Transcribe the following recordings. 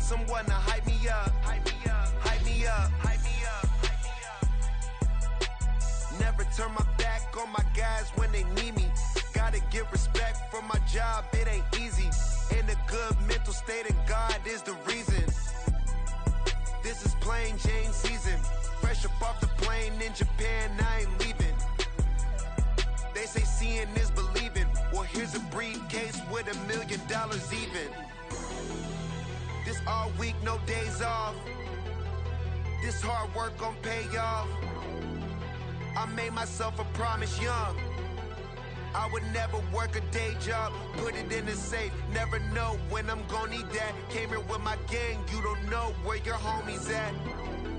someone to hype me up. Hype me up. Hype me up. Hype me up. Hype me up. Never turn my back on my guys when they need me. Gotta give respect for my job, it ain't easy. In a good mental state, and God is the reason. This is plain Jane season. Fresh up off the plane in Japan, I ain't leaving. They say seeing is believing. Well, here's a briefcase with $1 million even. This all week, no days off. This hard work gon' pay off. I made myself a promise young. I would never work a day job, put it in the safe, never know when I'm gon' need that. Came here with my gang, you don't know where your homies at.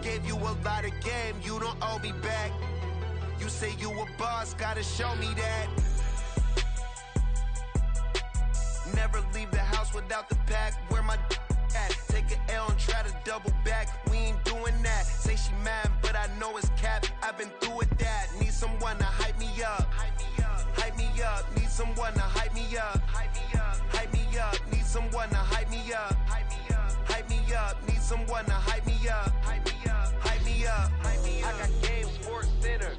Gave you a lot of game, you don't owe me back. You say you a boss, gotta show me that. Never leave the house without the pack, where my at? Take an L and try to double back, we ain't doing that. Say she mad, but I know it's cap, I've been through with that. Need someone to hype me up. Hype me up, need someone to hype me up. Hype me up, hype me up, need someone to hype me up. Hype me up, hype me up, need someone to hype me up. Hype me up, hype me up, hype me up. I got Game Sports Center.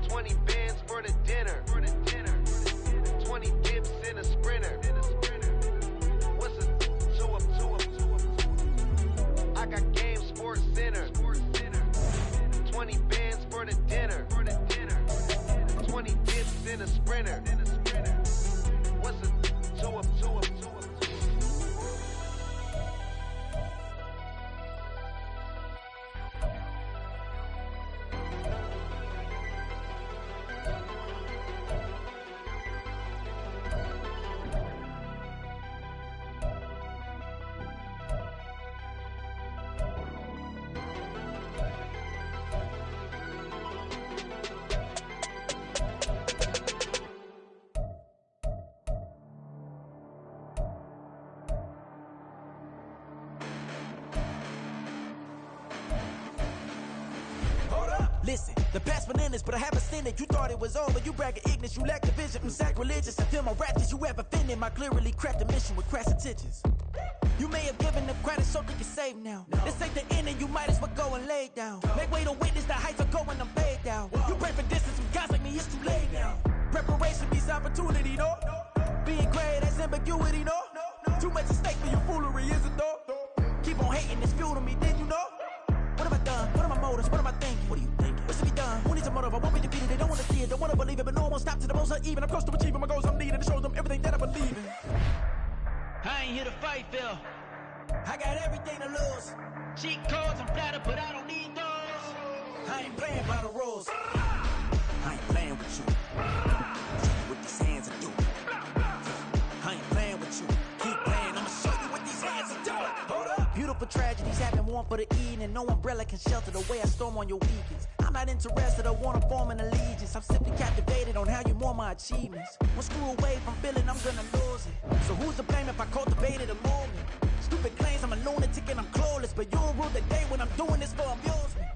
20 bands for the dinner. 20 dips in a sprinter. What's a 2 up, 2 up, 2 up? I got Game Sports Center. 20 bands for the dinner. 20 dips in a sprinter. What's a 2 up, 2 up, 2 up? Listen, the past bananas, but I haven't seen it. You thought it was over, you bragging ignorance, you lack the vision from sacrilegious. I feel my ratchets, you have offended my clearly cracked the mission with crass intentions. You may have given them credit so they can save now. This ain't the end and you might as well go and lay down. Make way to witness the heights are going, I'm paid down. You pray for distance from guys like me, it's too late now. Preparation beats opportunity, no? Being great, that's ambiguity, no? Too much at stake for your foolery, is it though? Keep on hating, it's fuel to me, did you know? What have I done? What are my motives? What am I thinking? What are you thinking? What's to be done? Who needs a motive? I won't be defeated. They don't want to see it, don't want to believe it, but no one won't stop to the most uneven. I'm close to achieving my goals. I'm needing to show them everything that I believe in. I ain't here to fight, Phil. I got everything to lose. Cheat codes, I'm flattered, but I don't need those. I ain't playing by the rules. I ain't playing with you. What these hands are doing. I ain't playing with you. Keep playing, I'ma show you what these hands are doing. Hold up. Beautiful tragedies happen, one for the evening. No umbrella can shelter the way I storm on your weekends. I'm not interested, I wanna form an allegiance. I'm simply captivated on how you more my achievements. One screw away from feeling I'm gonna lose it. So who's to blame if I cultivated a movement? Stupid claims I'm a lunatic and I'm clueless, but you'll rule the day when I'm doing this for amusement.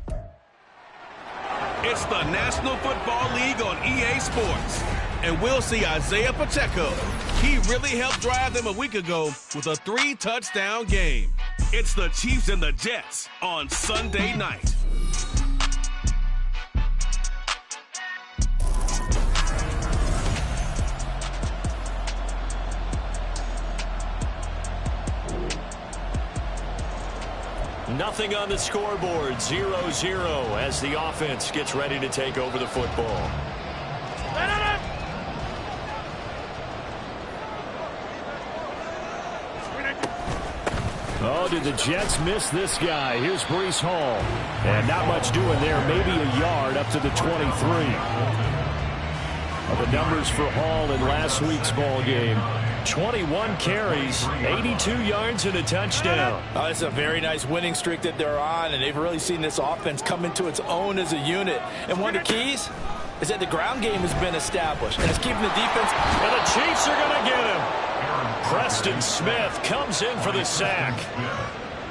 It's the National Football League on EA Sports. And we'll see Isaiah Pacheco. He really helped drive them a week ago with a 3-touchdown game. It's the Chiefs and the Jets on Sunday night. Nothing on the scoreboard, 0-0 as the offense gets ready to take over the football. Oh, did the Jets miss this guy? Here's Breece Hall. And not much doing there, maybe a yard up to the 23. The numbers for Hall in last week's ball game. 21 carries, 82 yards and a touchdown. Oh, it's a very nice winning streak that they're on, and they've really seen this offense come into its own as a unit. And one of the keys is that the ground game has been established, and it's keeping the defense. And the Chiefs are going to get him. Preston Smith comes in for the sack.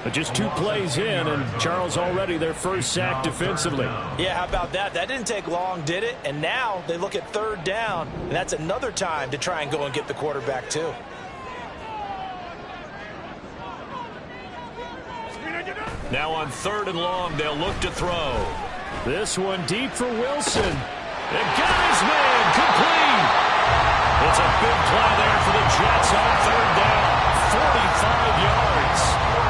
But just 2 plays in, and Charles already their first sack defensively. Yeah, how about that? That didn't take long, did it? And now they look at 3rd down, and that's another time to try and go and get the quarterback too. Now on 3rd and long, they'll look to throw. This one deep for Wilson. And got his man complete. It's a big play there for the Jets on 3rd down. 45 yards.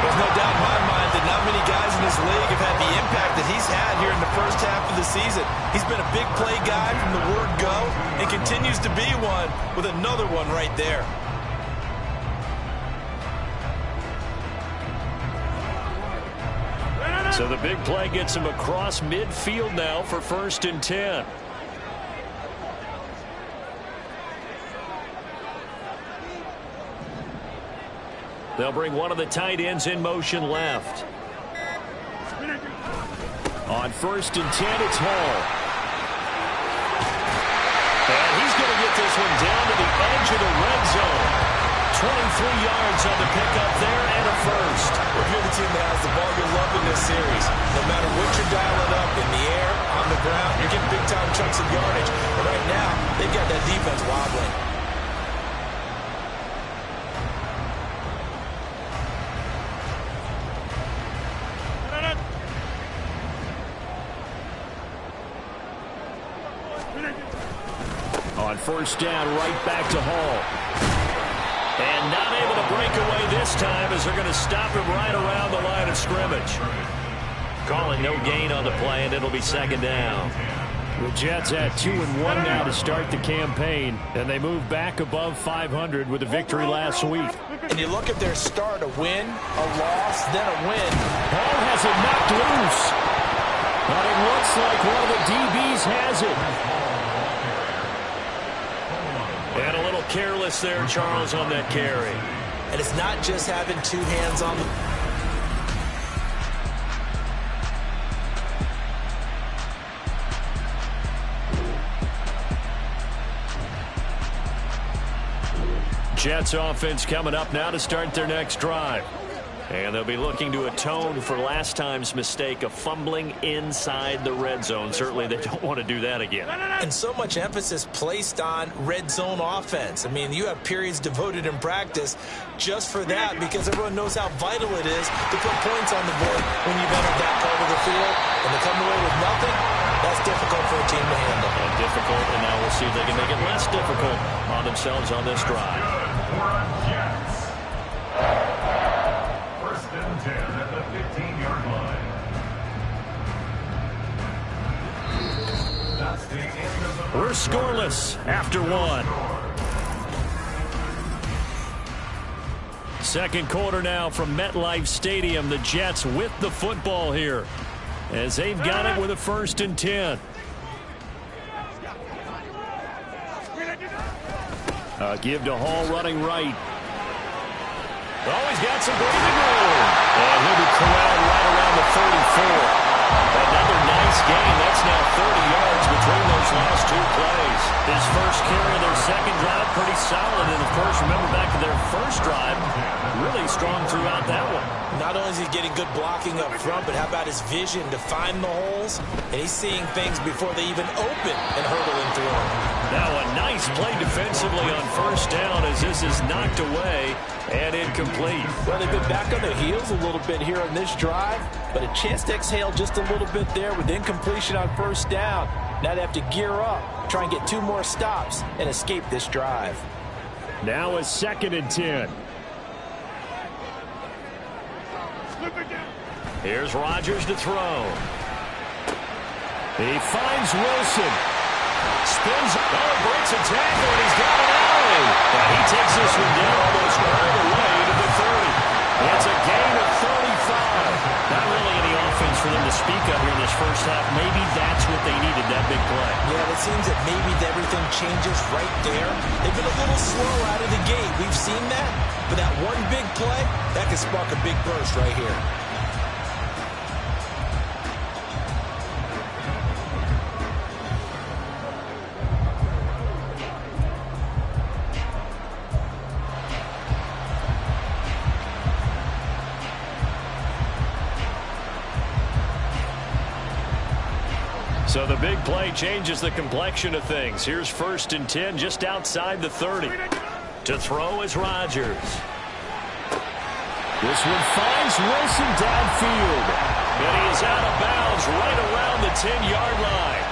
There's no doubt in my mind that not many guys in this league have had the impact that he's had here in the first half of the season. He's been a big play guy from the word go and continues to be one with another one right there. So the big play gets him across midfield now for 1st and 10. They'll bring one of the tight ends in motion left. On 1st and 10, it's Hall. And he's going to get this one down to the edge of the red zone. 23 yards on the pickup there and a first. If you're the team that has the ball, you're loving this series. No matter what you're dialing up, in the air, on the ground, you're getting big-time chunks of yardage. But right now, they've got that defense wobbling. On 1st down, right back to Hall. And not able to break away this time as they're going to stop him right around the line of scrimmage. Calling no gain on the play, and it'll be 2nd down. The Jets at 2-1 now to start the campaign, and they move back above 500 with a victory last week. And you look at their start, a win, a loss, then a win. Hall has it knocked loose. But it looks like one of the DBs has it. And a little careless there, Charles, on that carry. And it's not just having two hands on the... Jets offense coming up now to start their next drive. And they'll be looking to atone for last time's mistake of fumbling inside the red zone. Certainly they don't want to do that again. And so much emphasis placed on red zone offense. I mean, you have periods devoted in practice just for that because everyone knows how vital it is to put points on the board when you've entered that part of the field. And to come away with nothing, that's difficult for a team to handle. Difficult, and now we'll see if they can make it less difficult on themselves on this drive. At the 15-yard line. That's the end of the We're scoreless after one. Second quarter now from MetLife Stadium. The Jets with the football here as they've got it with a 1st and 10. Give to Hall running right. Oh, he's got some breathing room. And he'll be corralled right around the 34. Another nice game. That's now 30 yards between those last two plays. His first carry of their second drive, pretty solid. And, of course, remember back to their first drive, really strong throughout that one. Not only is he getting good blocking up front, but how about his vision to find the holes? And he's seeing things before they even open and hurdling through them. Now a nice play defensively on 1st down as this is knocked away and incomplete. Well, they've been back on their heels a little bit here on this drive, but a chance to exhale just a little bit there with incompletion on 1st down. Now they have to gear up, try and get 2 more stops, and escape this drive. Now a 2nd and 10. Here's Rodgers to throw. He finds Wilson. Spins, breaks a tackle, and he's got an alley. And he takes this one down almost all the way to the 30. It's a gain of 35. Not really any offense for them to speak of here in this first half. Maybe that's what they needed, that big play. Yeah, it seems that maybe everything changes right there. They've been a little slow out of the gate. We've seen that. But that one big play, that can spark a big burst right here. So the big play changes the complexion of things. Here's 1st and 10 just outside the 30. To throw is Rodgers. This one finds Wilson downfield. And he is out of bounds right around the 10-yard line.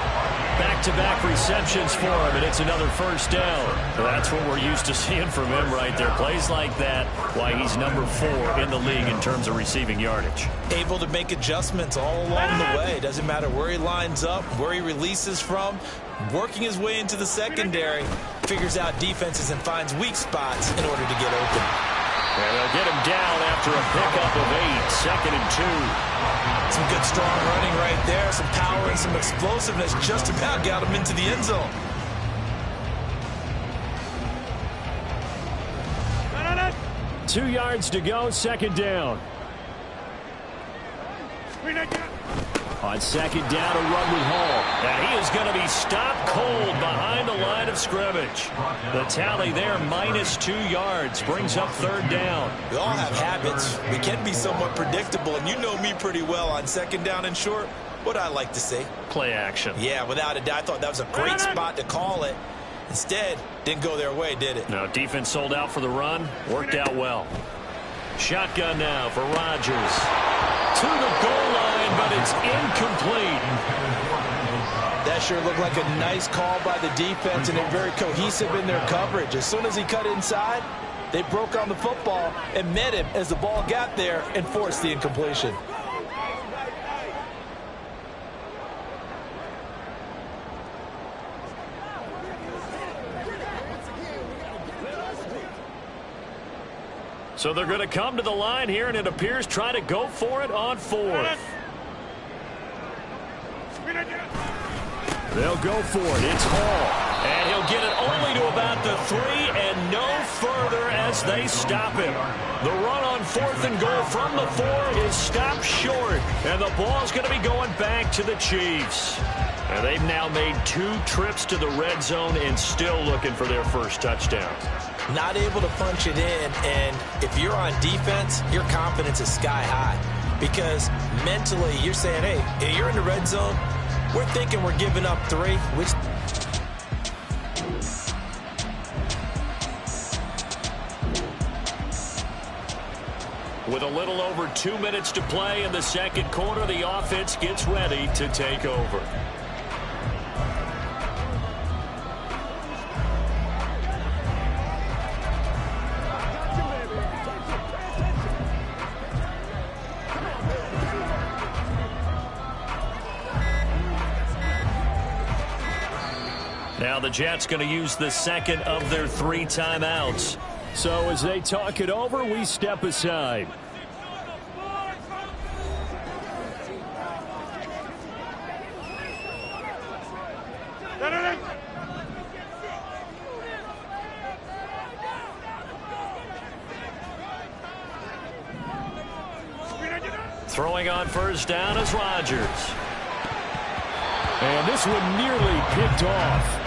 Back-to-back receptions for him, and it's another first down. That's what we're used to seeing from him right there. Plays like that, why he's number 4 in the league in terms of receiving yardage. Able to make adjustments all along the way. Doesn't matter where he lines up, where he releases from. Working his way into the secondary. Figures out defenses and finds weak spots in order to get open. And they'll get him down after a pickup of 8, 2nd and 2. Some good strong running right there. Some power and some explosiveness just about got him into the end zone. Two yards to go, 2nd down. On 2nd down, a run with Hall. And he is going to be stopped cold behind the line of scrimmage. The tally there, -2 yards, brings up 3rd down. We all have habits. We can be somewhat predictable, and you know me pretty well on 2nd down and short. What I like to see? Play action. Yeah, without a doubt. I thought that was a great spot to call it. Instead, didn't go their way, did it? No, defense sold out for the run. Worked out well. Shotgun now for Rodgers. To the goal line, but it's incomplete. That sure looked like a nice call by the defense, and they're very cohesive in their coverage. As soon as he cut inside, they broke on the football and met him as the ball got there and forced the incompletion. So they're going to come to the line here, and it appears try to go for it on 4th. They'll go for it. It's Hall. And he'll get it only to about the 3 and no further as they stop him. The run on 4th and goal from the 4 is stopped short. And the ball's going to be going back to the Chiefs. And they've now made 2 trips to the red zone and still looking for their first touchdown. Not able to punch it in, and if you're on defense, your confidence is sky high. Because mentally, you're saying, hey, if you're in the red zone, we're thinking we're giving up 3, which... With a little over 2 minutes to play in the 2nd quarter, the offense gets ready to take over. Now the Jets going to use the 2nd of their 3 timeouts. So as they talk it over, we step aside. Throwing on first down is Rodgers. And this one nearly picked off.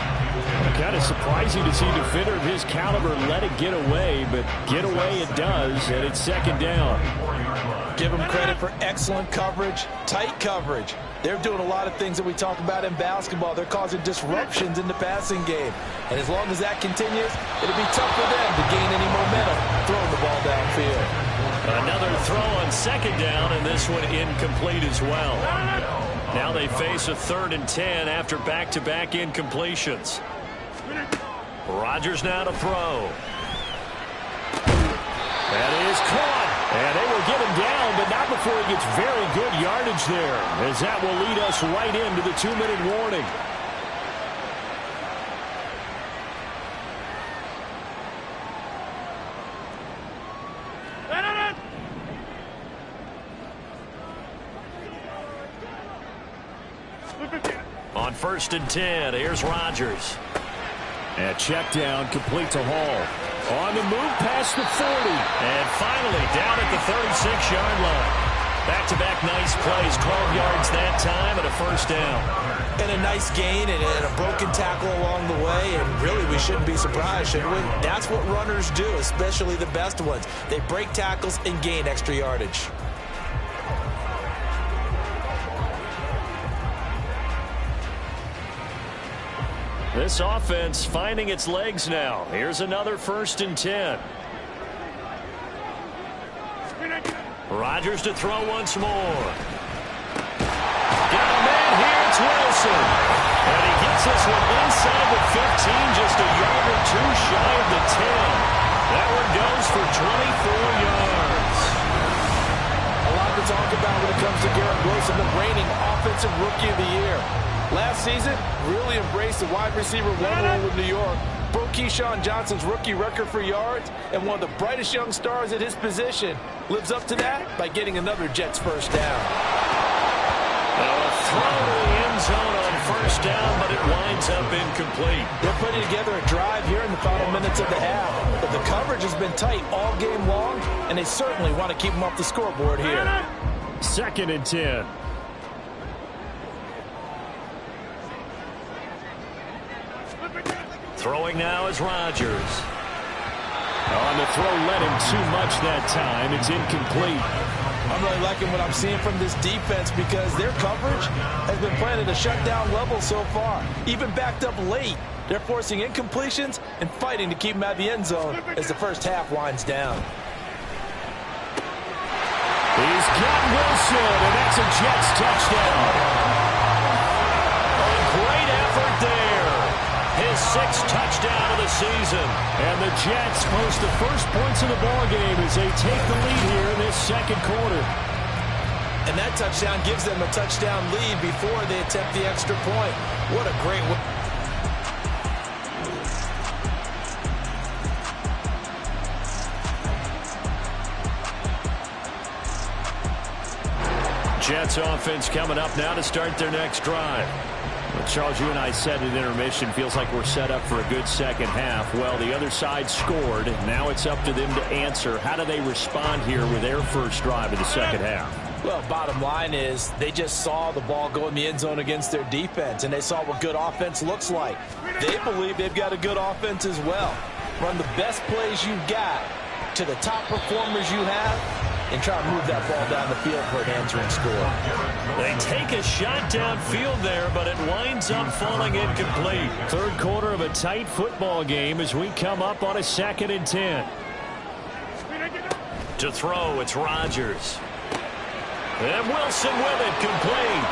Kind of surprising to see a defender of his caliber let it get away, but get away it does, and it's 2nd down. Give them credit for excellent coverage, tight coverage. They're doing a lot of things that we talk about in basketball. They're causing disruptions in the passing game. And as long as that continues, it'll be tough for them to gain any momentum throwing the ball downfield. Another throw on 2nd down, and this one incomplete as well. Now they face a 3rd and 10 after back-to-back incompletions. Rodgers now to throw. That is caught. And they will get him down, but not before he gets very good yardage there, as that will lead us right into the 2-minute warning. On 1st and 10, here's Rodgers. And check down, complete to Hall. On the move past the 40. And finally down at the 36-yard line. Back-to-back nice plays, 12 yards that time and a first down. And a nice gain and a broken tackle along the way. And really, we shouldn't be surprised, should we? That's what runners do, especially the best ones. They break tackles and gain extra yardage. This offense finding its legs now. Here's another 1st and 10. Rodgers to throw once more. Got a man here, it's Wilson. And he gets this one inside the 15, just a yard or two shy of the 10. That one goes for 24 yards. A lot to talk about when it comes to Garrett Wilson, the reigning offensive rookie of the year. Last season, really embraced the wide receiver one role with New York. Broke Keyshawn Johnson's rookie record for yards, and one of the brightest young stars at his position lives up to that by getting another Jets first down. A throw to the end zone on first down, but it winds up incomplete. They're putting together a drive here in the final minutes of the half, but the coverage has been tight all game long, and they certainly want to keep them off the scoreboard here. 2nd and 10. Throwing now is Rodgers. On the throw, led him too much that time. It's incomplete. I'm really liking what I'm seeing from this defense because their coverage has been playing at a shutdown level so far. Even backed up late, they're forcing incompletions and fighting to keep them out of the end zone as the first half winds down. He's got Wilson, and that's a Jets touchdown. A great effort there. His 6th touchdown of the season. And the Jets post the first points of the ballgame as they take the lead here in this 2nd quarter. And that touchdown gives them a touchdown lead before they attempt the extra point. What a great win. Jets offense coming up now to start their next drive. Well, Charles, you and I said at intermission, feels like we're set up for a good second half. Well, the other side scored. Now it's up to them to answer. How do they respond here with their first drive of the second half? Well, bottom line is they just saw the ball go in the end zone against their defense, and they saw what good offense looks like. They believe they've got a good offense as well. Run the best plays you've got to the top performers you have, and try to move that ball down the field for an answering score. They take a shot downfield there, but it winds up falling incomplete. 3rd quarter of a tight football game as we come up on a 2nd and 10. To throw, it's Rodgers. And Wilson with it, complete.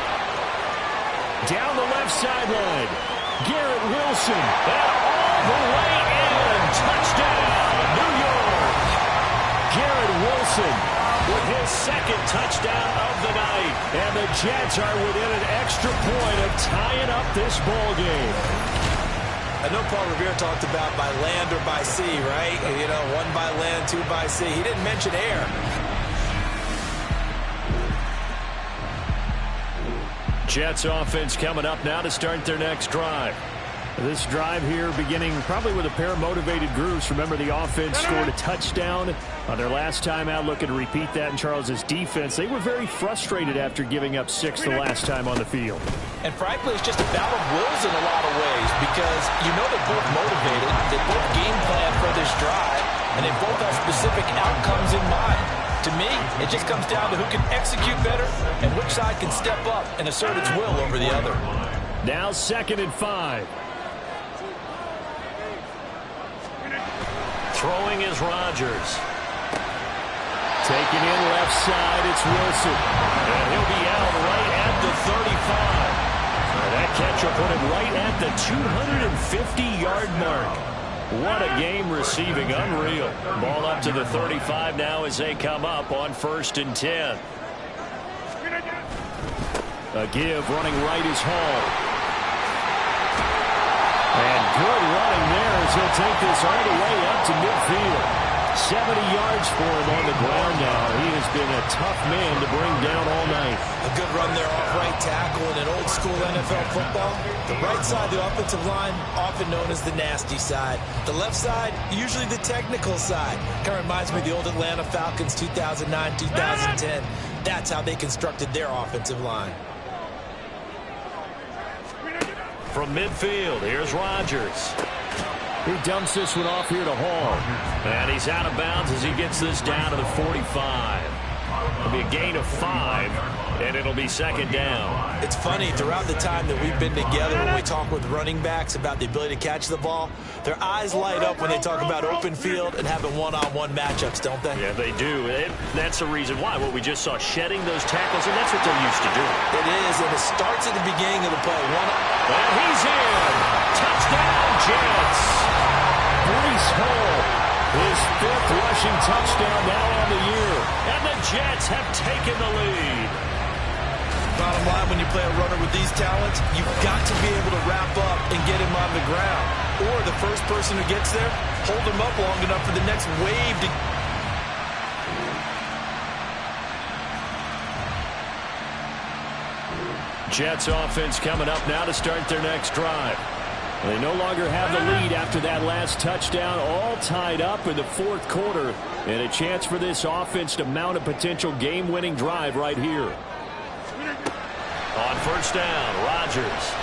Down the left sideline, Garrett Wilson. And all the way in. Touchdown, New York. Garrett Wilson with his 2nd touchdown of the night. And the Jets are within an extra point of tying up this ball game. I know Paul Revere talked about by land or by sea, right? You know, 1 by land, 2 by sea. He didn't mention air. Jets offense coming up now to start their next drive. This drive here beginning probably with a pair of motivated groups. Remember, the offense scored a touchdown on their last time out. Looking to repeat that in Charles's defense. They were very frustrated after giving up 6 the last time on the field. And frankly, it's just a battle of wills in a lot of ways because you know they're both motivated. They both game plan for this drive, and they both have specific outcomes in mind. To me, it just comes down to who can execute better and which side can step up and assert its will over the other. Now 2nd and 5. Throwing is Rodgers. Taking in left side, it's Wilson. And he'll be out right at the 35. And that catch will put him right at the 250-yard mark. What a game receiving, unreal. Ball up to the 35 now as they come up on 1st and 10. A give, running right is Hall. And good running there as he'll take this all the way up to midfield. 70 yards for him on the ground now. He has been a tough man to bring down all night. A good run there off right tackle in an old-school NFL football. The right side, the offensive line, often known as the nasty side. The left side, usually the technical side. Kind of reminds me of the old Atlanta Falcons 2009-2010. That's how they constructed their offensive line. From midfield, here's Rodgers. He dumps this one off here to Hall. And he's out of bounds as he gets this down to the 45. It'll be a gain of 5. And it'll be second down. It's funny, throughout the time that we've been together, when we talk with running backs about the ability to catch the ball, their eyes light up when they talk about open field and having one-on-one matchups, don't they? Yeah, they do. That's the reason why. Well, we just saw shedding those tackles, and that's what they're used to doing. It is, and it starts at the beginning of the play. And he's in. Touchdown, Jets. Breece Hall, his 5th rushing touchdown now on the year. And the Jets have taken the lead. Bottom line, when you play a runner with these talents, you've got to be able to wrap up and get him on the ground. Or the first person who gets there, hold him up long enough for the next wave to... Jets offense coming up now to start their next drive. They no longer have the lead after that last touchdown, all tied up in the 4th quarter. And a chance for this offense to mount a potential game-winning drive right here. On first down, Rodgers.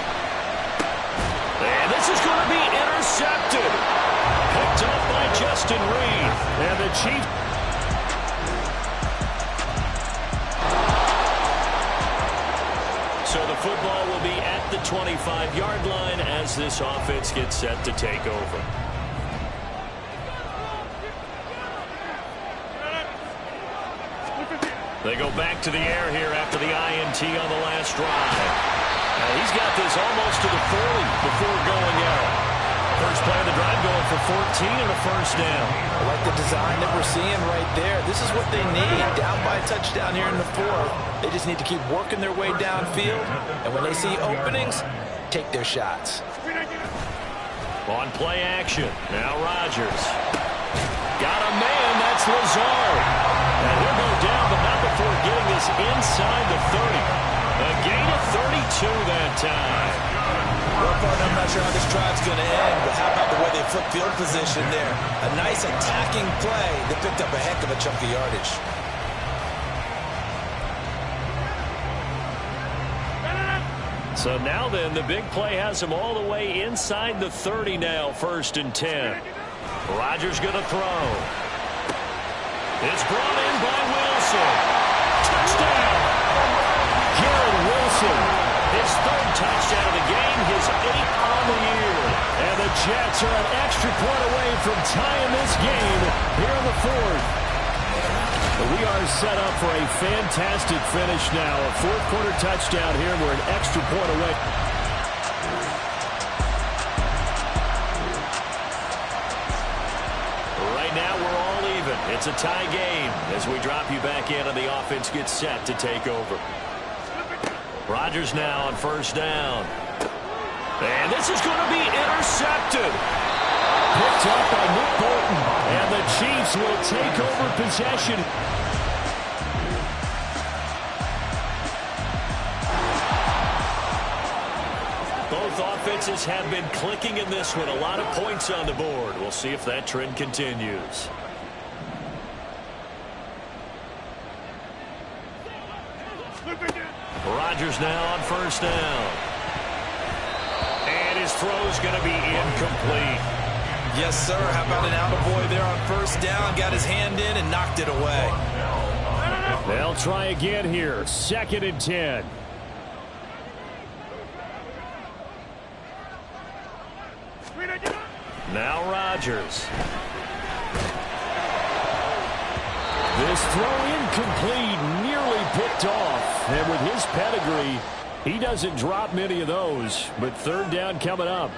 And this is going to be intercepted. Picked up by Justin Reed. And the Chiefs... So the football will be at the 25-yard line as this offense gets set to take over. They go back to the air here after the INT on the last drive. Now he's got this almost to the 40 before going out. First play of the drive going for 14 and a first down. I like the design that we're seeing right there. This is what they need. Down by a touchdown here in the 4th. They just need to keep working their way downfield. And when they see openings, take their shots. On play action. Now Rodgers. Got a man. That's Lazard. And he'll go down, but not before getting this inside the 30. A gain of 32 that time. Well, partner, I'm not sure how this drive's going to end, but how about the way they flip field position there? A nice attacking play that picked up a heck of a chunk of yardage. So now then, the big play has him all the way inside the 30 now, 1st and 10. Rodgers going to throw. It's brought in by Wilson. Touchdown! Garrett Wilson, his 3rd touchdown of the game, his 8th on the year. And the Jets are an extra point away from tying this game here in the 4th. We are set up for a fantastic finish now. A 4th quarter touchdown here, and we're an extra point away. Right now, we're all even. It's a tie game as we drop you back in and the offense gets set to take over. Rodgers now on first down. And this is going to be intercepted. Picked up by Nick Bolton. And the Chiefs will take over possession. Both offenses have been clicking in this one. A lot of points on the board. We'll see if that trend continues. Rodgers now on first down. And his throw's going to be incomplete. Yes, sir. How about an attaboy there on first down? Got his hand in and knocked it away. They'll try again here. 2nd and 10. Now Rodgers. This throw incomplete, nearly picked off. And with his pedigree, he doesn't drop many of those. But 3rd down coming up.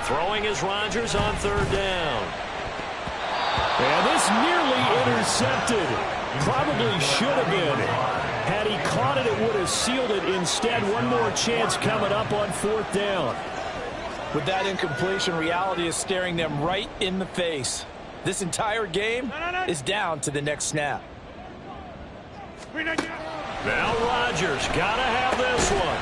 Throwing is Rodgers on 3rd down. And this nearly intercepted. Probably should have been. Had he caught it, it would have sealed it. Instead, one more chance coming up on 4th down. With that incompletion, reality is staring them right in the face. This entire game is down to the next snap. Now Rodgers got to have this one.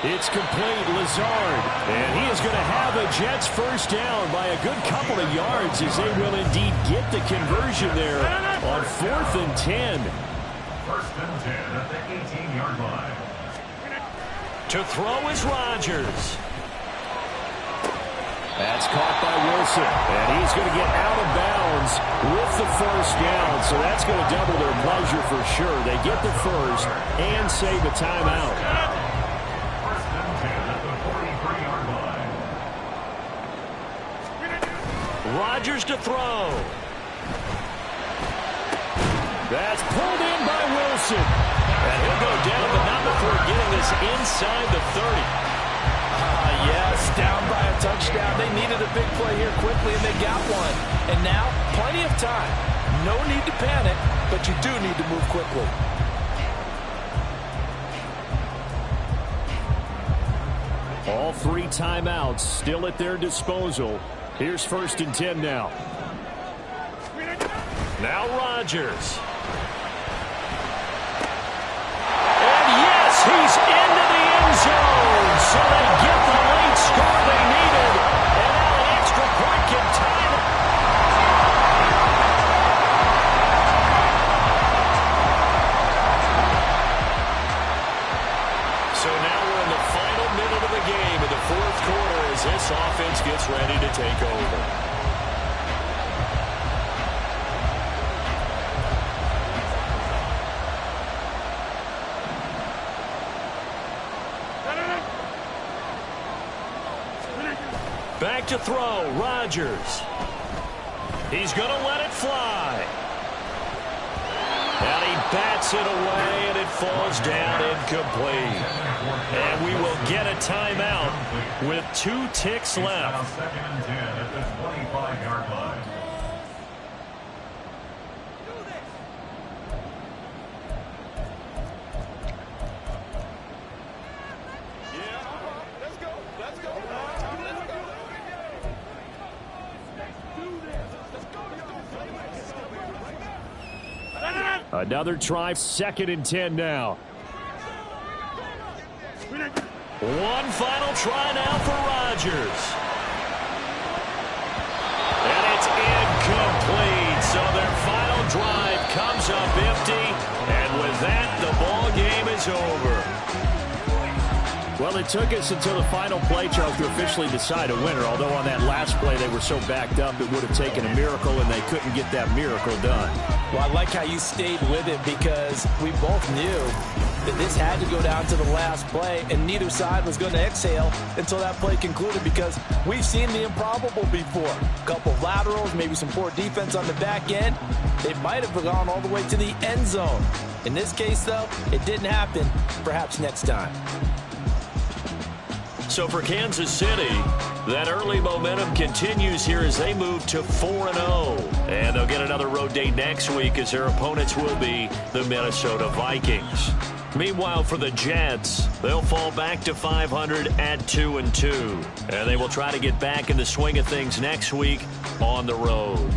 It's complete, Lazard. And he is going to have a Jets first down by a good couple of yards as they will indeed get the conversion there on 4th and 10. 1st and 10 at the 18-yard line. To throw is Rodgers. That's caught by Wilson, and he's going to get out of bounds with the first down, so that's going to double their pleasure for sure. They get the first and save a timeout. First and 10 at the 43-yard line. Rodgers to throw. That's pulled in by Wilson, and he'll go down, but not before getting this inside the 30. Yes, down by a touchdown. They needed a big play here quickly, and they got one. And now, plenty of time. No need to panic, but you do need to move quickly. All 3 timeouts still at their disposal. Here's first and 10 now. Now Rodgers. And yes, he's into the end zone. So they get the late score they needed. And now an extra point can tie it. So now we're in the final minute of the game in the fourth quarter as this offense gets ready to take over. Back to throw, Rodgers. He's going to let it fly. And he bats it away, and it falls down incomplete. And we will get a timeout with 2 ticks left. Second and 10 at the 25-yard line. Another try, second and 10 now. One final try now for Rodgers. And it's incomplete. So their final drive comes up empty. And with that, the ball game is over. Well, it took us until the final play, Charles, to officially decide a winner. Although on that last play they were so backed up, it would have taken a miracle, and they couldn't get that miracle done. Well, I like how you stayed with it because we both knew that this had to go down to the last play, and neither side was going to exhale until that play concluded because we've seen the improbable before. A couple of laterals, maybe some poor defense on the back end. They might have gone all the way to the end zone. In this case, though, it didn't happen. Perhaps next time. So for Kansas City, that early momentum continues here as they move to 4-0. And they'll get another road date next week as their opponents will be the Minnesota Vikings. Meanwhile, for the Jets, they'll fall back to 500 at 2-2. And they will try to get back in the swing of things next week on the road.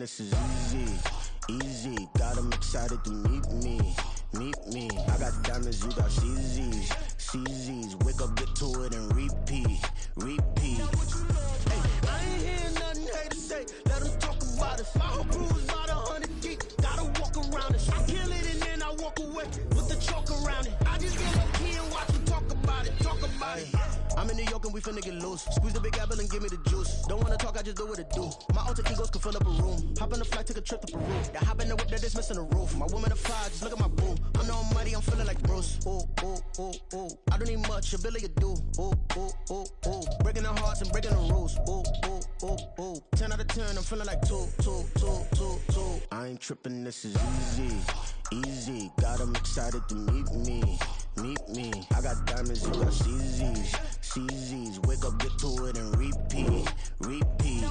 this is easy, easy. Got them excited to meet me, meet me. I got diamonds, you got CZs, CZs. Wake up, get to it, and repeat, repeat. Hey, I ain't hearing nothing hate to say. Let them talk about us. My whole crew is about 100 deep. Gotta walk around it. I kill it and then I walk away with the chalk around it. I just get low key and watch them talk about it, talk about it. I'm in New York and we finna get loose. Squeeze the big apple and give me the juice. Don't wanna talk, I just do what it do. My alter egos can fill up a room. Hop on the flight, take a trip to Peru. Yeah, hop in the whip that is missing the roof. My woman a fly, just look at my boo. I'm no money, I'm feeling like Bruce. Ooh, ooh, ooh, ooh. I don't need much, ability to do. Ooh, ooh, ooh, ooh. Breaking the hearts and breaking the rules. Ooh, ooh, ooh, ooh. 10 out of 10, I'm feeling like 2, 2, 2, 2, 2. I ain't tripping, this is easy, easy. Got them excited to meet me, meet me. I got diamonds, you got CZs, CZs. Wake up, get to it, and repeat, repeat.